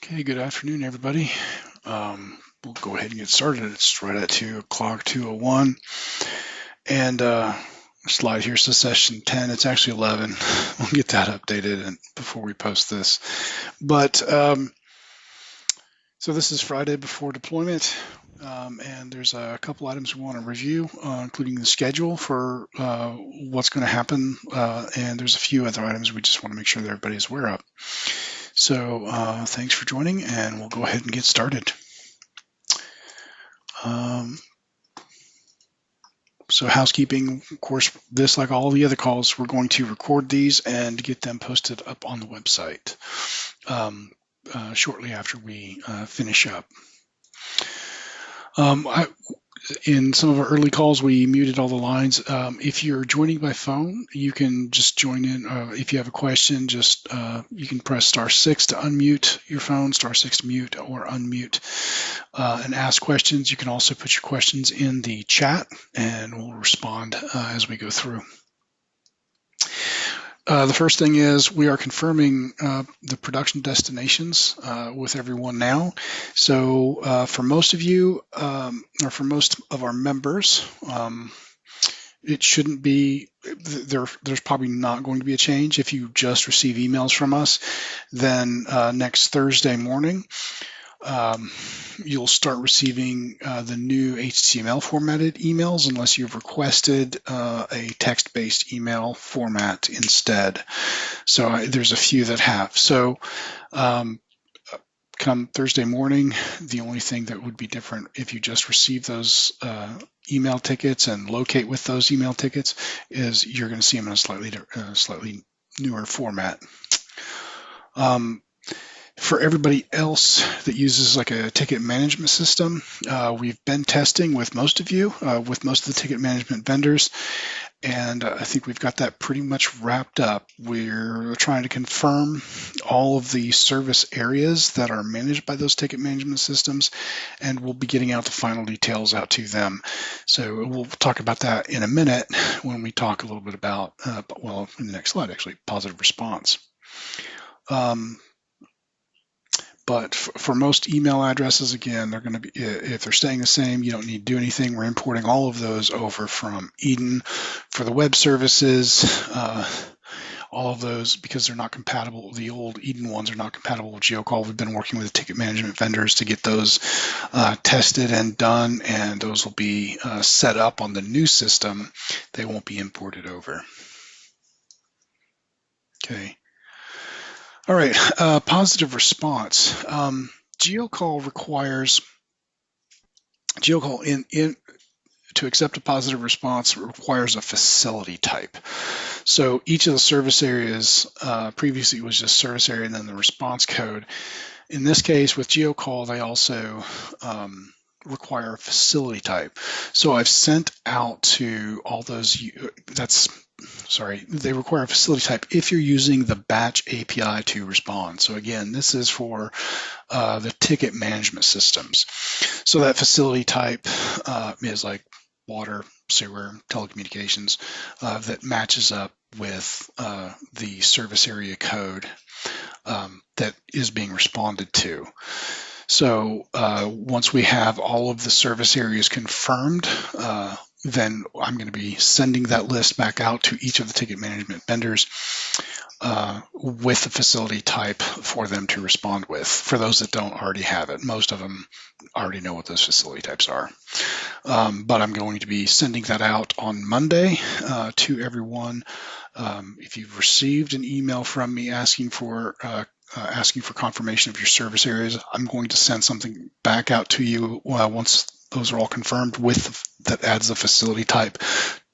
Okay, good afternoon, everybody. We'll go ahead and get started. It's right at 2 o'clock, 2:01. And slide here says session 10. It's actually 11. We'll get that updated before we post this. But so this is Friday before deployment. And there's a couple items we want to review, including the schedule for what's going to happen. And there's a few other items we just want to make sure that everybody's aware of. So thanks for joining, and we'll go ahead and get started. So housekeeping, of course, this, like all the other calls, we're going to record these and get them posted up on the website shortly after we finish up. In some of our early calls, we muted all the lines. If you're joining by phone, you can just join in. If you have a question, just you can press *6 to unmute your phone, *6 to mute or unmute, and ask questions. You can also put your questions in the chat, and we'll respond as we go through. The first thing is we are confirming the production destinations with everyone now. So for most of you, or for most of our members, it shouldn't be, there's probably not going to be a change. If you just receive emails from us, then next Thursday morning, you'll start receiving the new HTML formatted emails unless you've requested a text-based email format instead. So there's a few that have. So come Thursday morning, the only thing that would be different if you just receive those email tickets and locate with those email tickets is you're going to see them in a slightly newer format. For everybody else that uses like a ticket management system, we've been testing with most of you, with most of the ticket management vendors, and I think we've got that pretty much wrapped up. We're trying to confirm all of the service areas that are managed by those ticket management systems, and we'll be getting out the final details out to them. So we'll talk about that in a minute when we talk a little bit about, well, in the next slide actually, positive response. But for most email addresses, again, they're going to be, if they're staying the same, you don't need to do anything. We're importing all of those over from Eden. For the web services, all of those, because they're not compatible, the old Eden ones are not compatible with GeoCall. We've been working with the ticket management vendors to get those tested and done, and those will be set up on the new system. They won't be imported over. Okay. All right, positive response. GeoCall requires, to accept a positive response requires a facility type. So each of the service areas, previously was just service area and then the response code. In this case with GeoCall, they also require a facility type. So I've sent out to all those, they require a facility type if you're using the batch API to respond. So again, this is for the ticket management systems. So that facility type is like water, sewer, telecommunications, that matches up with the service area code that is being responded to. So once we have all of the service areas confirmed, then I'm going to be sending that list back out to each of the ticket management vendors with the facility type for them to respond with. For those that don't already have it, most of them already know what those facility types are. But I'm going to be sending that out on Monday to everyone. If you've received an email from me asking for confirmation of your service areas, I'm going to send something back out to you once those are all confirmed that adds the facility type,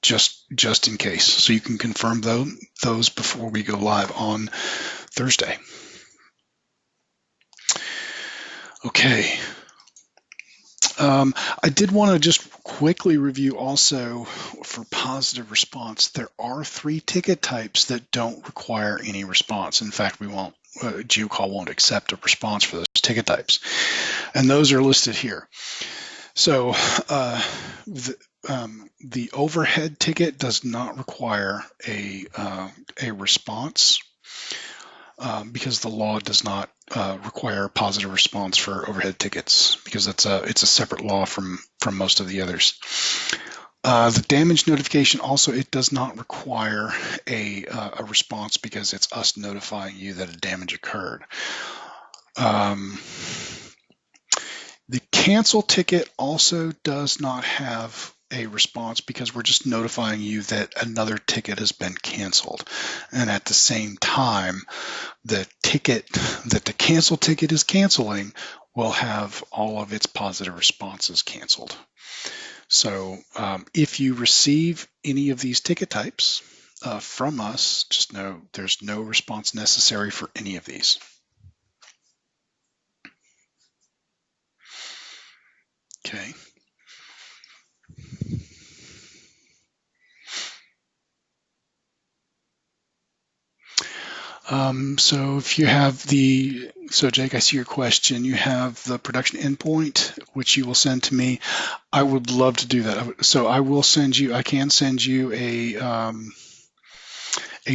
just in case, so you can confirm those before we go live on Thursday. Okay. I did want to just quickly review also for positive response. There are 3 ticket types that don't require any response. In fact, GeoCall won't accept a response for those ticket types, and those are listed here. So the overhead ticket does not require a response. because the law does not require positive response for overhead tickets, because it's a separate law from most of the others. The damage notification also, it does not require a response because it's us notifying you that a damage occurred. The cancel ticket also does not have a response because we're just notifying you that another ticket has been canceled. And at the same time, the ticket that the cancel ticket is canceling will have all of its positive responses canceled. So if you receive any of these ticket types from us, just know there's no response necessary for any of these. Okay. So if you have so Jake, I see your question. You have the production endpoint, which you will send to me. I would love to do that. So I can send you a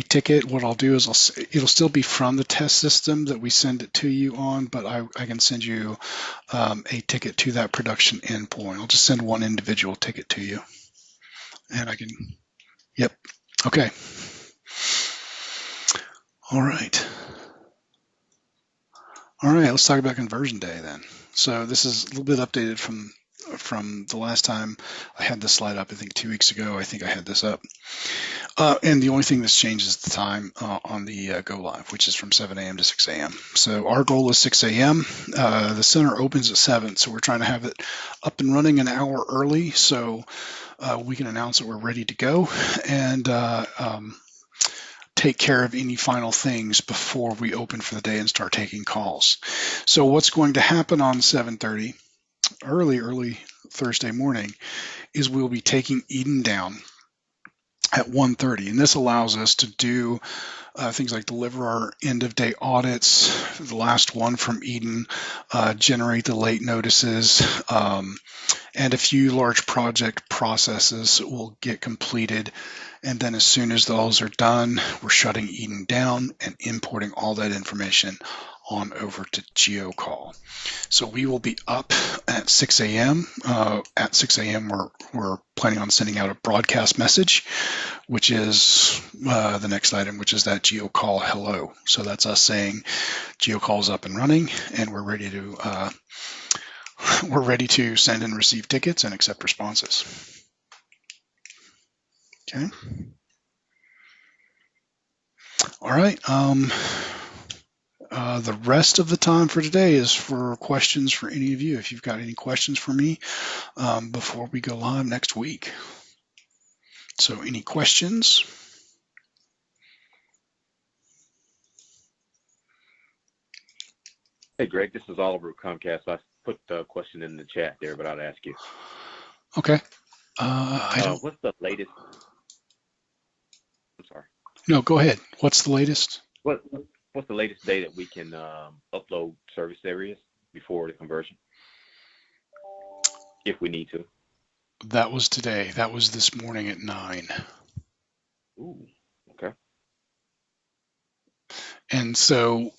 ticket. What I'll do is it'll still be from the test system that we send it to you on, but I can send you a ticket to that production endpoint. I'll just send one individual ticket to you, and I can, yep. Okay. All right. All right, let's talk about conversion day then. So this is a little bit updated from the last time I had this slide up. I think 2 weeks ago, I think I had this up. And the only thing that's changed is the time on the go live, which is from 7 a.m. to 6 a.m. So our goal is 6 a.m. The center opens at 7, so we're trying to have it up and running an hour early so we can announce that we're ready to go and take care of any final things before we open for the day and start taking calls. So what's going to happen on 7:30, early Thursday morning, is we'll be taking Eden down at 1:30, and this allows us to do things like deliver our end of day audits, the last one from Eden, generate the late notices, and a few large project processes will get completed. And then as soon as those are done, we're shutting Eden down and importing all that information on over to GeoCall. So we will be up at 6 a.m. At 6 a.m. we're planning on sending out a broadcast message, which is the next item, which is that GeoCall hello. So that's us saying GeoCall is up and running, and we're ready to send and receive tickets and accept responses. Okay. All right. The rest of the time for today is for questions for any of you. If you've got any questions for me before we go live next week. So any questions? Hey, Greg, this is Oliver Comcast. I put the question in the chat there, but I'll ask you. Okay. What's the latest? I'm sorry. No, go ahead. What's the latest? What's the latest day that we can upload service areas before the conversion, if we need to? That was today. That was this morning at 9. Ooh, okay. And so,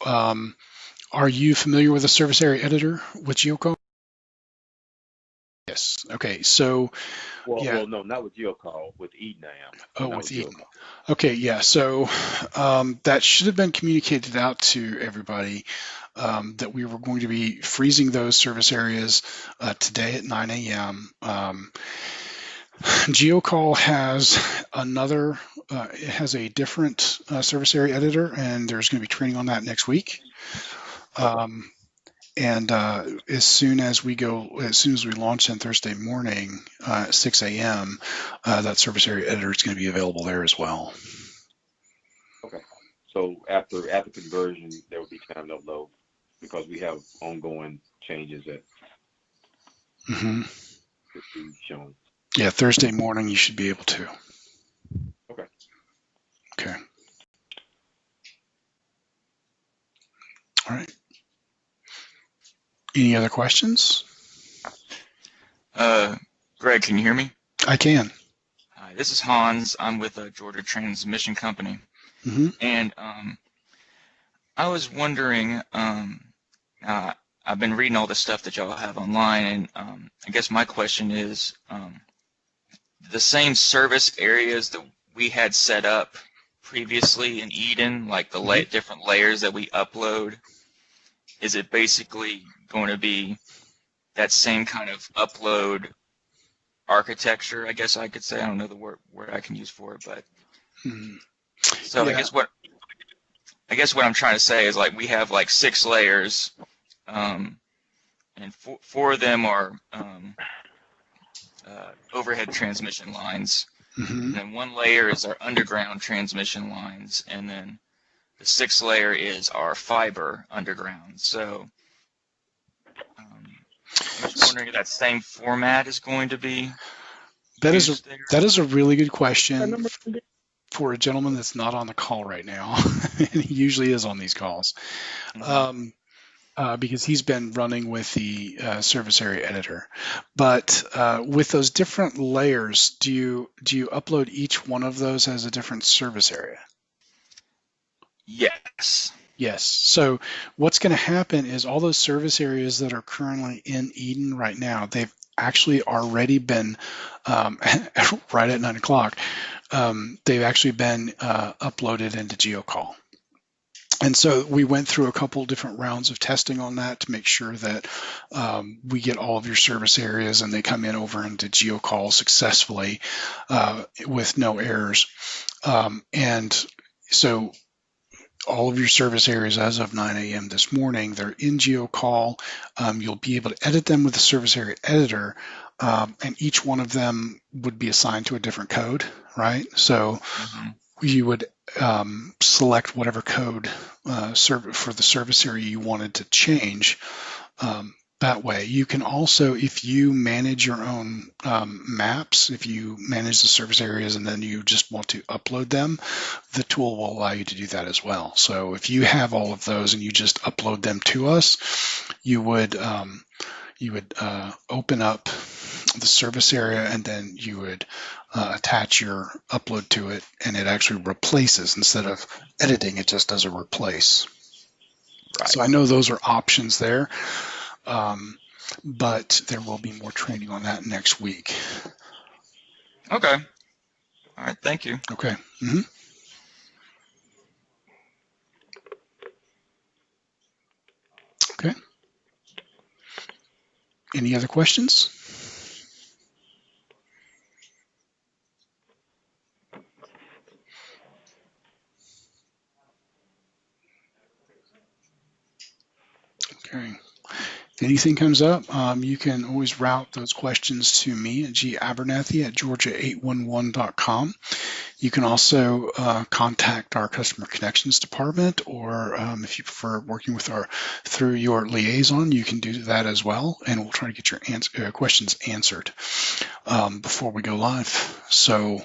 are you familiar with the service area editor with GeoCall? Yes. Okay. So, Well, no, not with GeoCall. With Eden, I am. Oh, with Eden. Okay. Yeah. So that should have been communicated out to everybody that we were going to be freezing those service areas today at 9 a.m. GeoCall has it has a different service area editor, and there's going to be training on that next week. And as soon as we launch on Thursday morning at 6 a.m., that service area editor is going to be available there as well. Okay. So after conversion, there will be time to upload because we have ongoing changes that be shown. Yeah, Thursday morning you should be able to. Okay. Okay. All right. Any other questions? Greg, can you hear me? I can. Hi, this is Hans. I'm with Georgia Transmission Company. Mm-hmm. And I was wondering, I've been reading all the stuff that y'all have online, and I guess my question is, the same service areas that we had set up previously in Eden, like the different layers that we upload, is it basically going to be that same kind of upload architecture, I guess I could say? I don't know the word I can use for it, but so Yeah. I guess what I'm trying to say is, like, we have like 6 layers, and four of them are overhead transmission lines, and then 1 layer is our underground transmission lines, and then the 6th layer is our fiber underground. So I'm just wondering if that same format is going to be That used there. is a really good question for a gentleman that's not on the call right now. And he usually is on these calls. Because he's been running with the service area editor. But with those different layers, do you upload each one of those as a different service area? Yes. Yes. So what's going to happen is all those service areas that are currently in Eden right now, they've actually already been, right at 9 o'clock, they've actually been uploaded into GeoCall. And so we went through a couple different rounds of testing on that to make sure that we get all of your service areas and they come in over into GeoCall successfully with no errors. And so all of your service areas as of 9 a.m. this morning, they're in GeoCall. You'll be able to edit them with the service area editor, and each one of them would be assigned to a different code, right? So you would select whatever code for the service area you wanted to change. That way, you can also, if you manage your own maps, if you manage the service areas and then you just want to upload them, the tool will allow you to do that as well. So if you have all of those and you just upload them to us, you would open up the service area and then you would attach your upload to it, and it actually replaces instead of editing. It just does a replace. Right. So I know those are options there. But there will be more training on that next week. Okay. All right. Thank you. Okay. Okay. Any other questions? Okay. If anything comes up, you can always route those questions to me at gabernathy@georgia811.com. You can also contact our customer connections department, or if you prefer working with through your liaison, you can do that as well, and we'll try to get your questions answered before we go live. So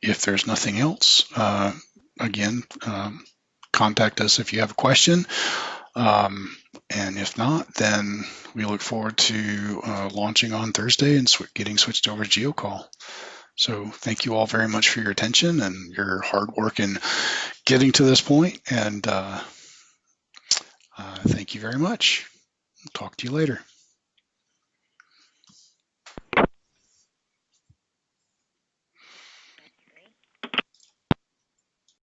if there's nothing else, again, contact us if you have a question. And if not, then we look forward to launching on Thursday and getting switched over to GeoCall. So thank you all very much for your attention and your hard work in getting to this point. And thank you very much. Talk to you later.